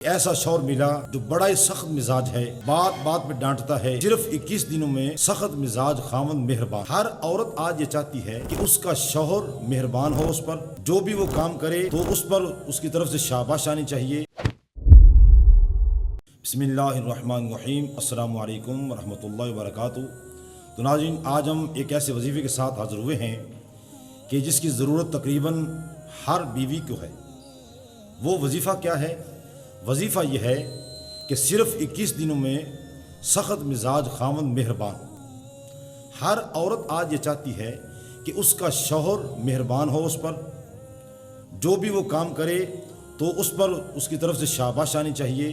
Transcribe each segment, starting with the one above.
ایسا شوہر ملا جو بڑا ہی سخت مزاج ہے، بات بات پہ ڈانٹتا ہے، صرف 21 دنوں میں سخت مزاج خاوند مہربان۔ ہر عورت آج یہ چاہتی ہے کہ اس کا شوہر مہربان ہو، اس پر جو بھی وہ کام کرے تو اس پر اس کی طرف سے شاباش آنی چاہیے۔ بسم اللہ الرحمن الرحیم، السلام علیکم ورحمۃ اللہ وبرکاتہ۔ تو ناظرین، آج ہم ایک ایسے وظیفے کے ساتھ حاضر ہوئے ہیں کہ جس کی ضرورت تقریباً ہر بیوی کو ہے۔ وہ وظیفہ کیا ہے؟ وظیفہ یہ ہے کہ صرف 21 دنوں میں سخت مزاج خاوند مہربان۔ ہر عورت آج یہ چاہتی ہے کہ اس کا شوہر مہربان ہو، اس پر جو بھی وہ کام کرے تو اس پر اس کی طرف سے شاباش آنی چاہیے،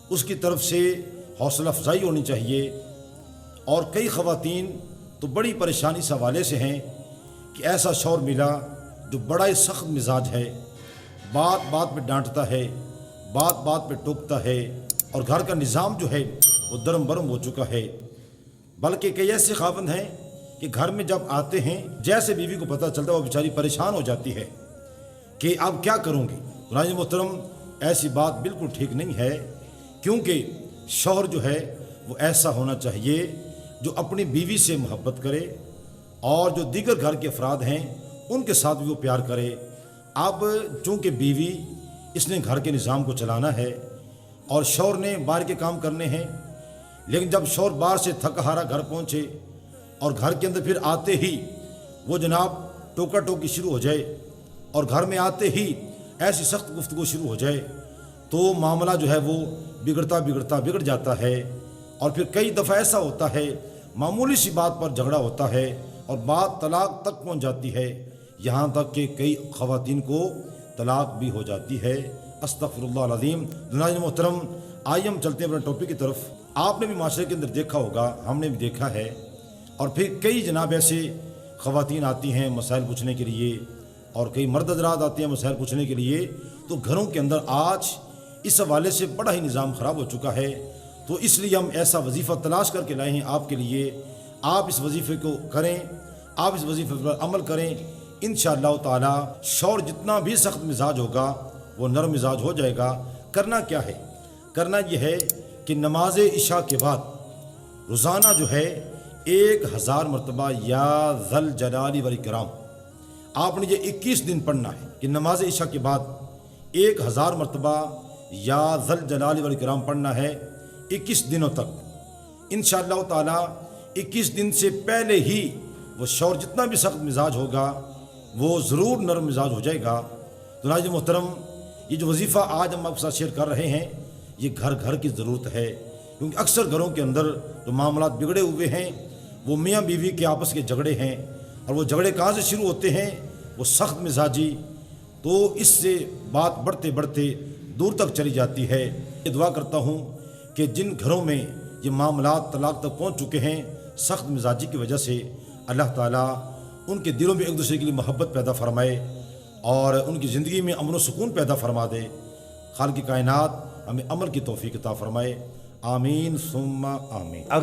اس کی طرف سے حوصلہ افزائی ہونی چاہیے۔ اور کئی خواتین تو بڑی پریشانی اس حوالے سے ہیں کہ ایسا شوہر ملا جو بڑا ہی سخت مزاج ہے، بات بات پہ ڈانٹتا ہے، بات بات پہ ٹوکتا ہے، اور گھر کا نظام جو ہے وہ درم برم ہو چکا ہے۔ بلکہ کئی ایسے خاوند ہیں کہ گھر میں جب آتے ہیں، جیسے بیوی کو پتہ چلتا ہے وہ بیچاری پریشان ہو جاتی ہے کہ اب کیا کروں گی۔ ناظرین محترم، ایسی بات بالکل ٹھیک نہیں ہے، کیونکہ شوہر جو ہے وہ ایسا ہونا چاہیے جو اپنی بیوی سے محبت کرے اور جو دیگر گھر کے افراد ہیں ان کے ساتھ بھی وہ پیار کرے۔ اب چونکہ بیوی اس نے گھر کے نظام کو چلانا ہے اور شوہر نے باہر کے کام کرنے ہیں، لیکن جب شوہر باہر سے تھکا ہارا گھر پہنچے اور گھر کے اندر پھر آتے ہی وہ جناب ٹوکا ٹوکی شروع ہو جائے اور گھر میں آتے ہی ایسی سخت گفتگو شروع ہو جائے تو معاملہ جو ہے وہ بگڑ جاتا ہے۔ اور پھر کئی دفعہ ایسا ہوتا ہے معمولی سی بات پر جھگڑا ہوتا ہے اور بات طلاق تک پہنچ جاتی ہے، یہاں تک کہ کئی خواتین کو طلاق بھی ہو جاتی ہے۔ استغفر اللہ العظیم۔ ناظرین محترم، آئیے ہم چلتے ہیں اپنے ٹاپک کی طرف۔ آپ نے بھی معاشرے کے اندر دیکھا ہوگا، ہم نے بھی دیکھا ہے، اور پھر کئی جناب ایسے خواتین آتی ہیں مسائل پوچھنے کے لیے اور کئی مرد حضرات آتے ہیں مسائل پوچھنے کے لیے، تو گھروں کے اندر آج اس حوالے سے بڑا ہی نظام خراب ہو چکا ہے۔ تو اس لیے ہم ایسا وظیفہ تلاش کر کے لائے ہیں آپ کے لیے۔ آپ اس وظیفے کو کریں، آپ اس وظیفے پر عمل کریں، انشاءاللہ تعالی شوہر جتنا بھی سخت مزاج ہوگا وہ نرم مزاج ہو جائے گا۔ کرنا کیا ہے؟ کرنا یہ ہے کہ نماز عشاء کے بعد روزانہ جو ہے 1000 مرتبہ یا ذل جلال والاکرام آپ نے یہ 21 دن پڑھنا ہے کہ نماز عشاء کے بعد 1000 مرتبہ یا ذل جلال والاکرام پڑھنا ہے 21 دنوں تک۔ انشاءاللہ تعالی 21 دن سے پہلے ہی وہ شوہر جتنا بھی سخت مزاج ہوگا وہ ضرور نرم مزاج ہو جائے گا۔ تو ناظرین محترم، یہ جو وظیفہ آج ہم آپ کے ساتھ شیئر کر رہے ہیں یہ گھر گھر کی ضرورت ہے، کیونکہ اکثر گھروں کے اندر جو معاملات بگڑے ہوئے ہیں وہ میاں بیوی کے آپس کے جھگڑے ہیں، اور وہ جھگڑے کہاں سے شروع ہوتے ہیں؟ وہ سخت مزاجی، تو اس سے بات بڑھتے بڑھتے دور تک چلی جاتی ہے۔ یہ دعا کرتا ہوں کہ جن گھروں میں یہ معاملات طلاق تک پہنچ چکے ہیں سخت مزاجی کی وجہ سے، اللہ تعالیٰ ان کے دلوں میں ایک دوسرے کے لیے محبت پیدا فرمائے اور ان کی زندگی میں امن و سکون پیدا فرما دے۔ خالق کائنات ہمیں عمل کی توفیق عطا فرمائے، آمین ثم آمین۔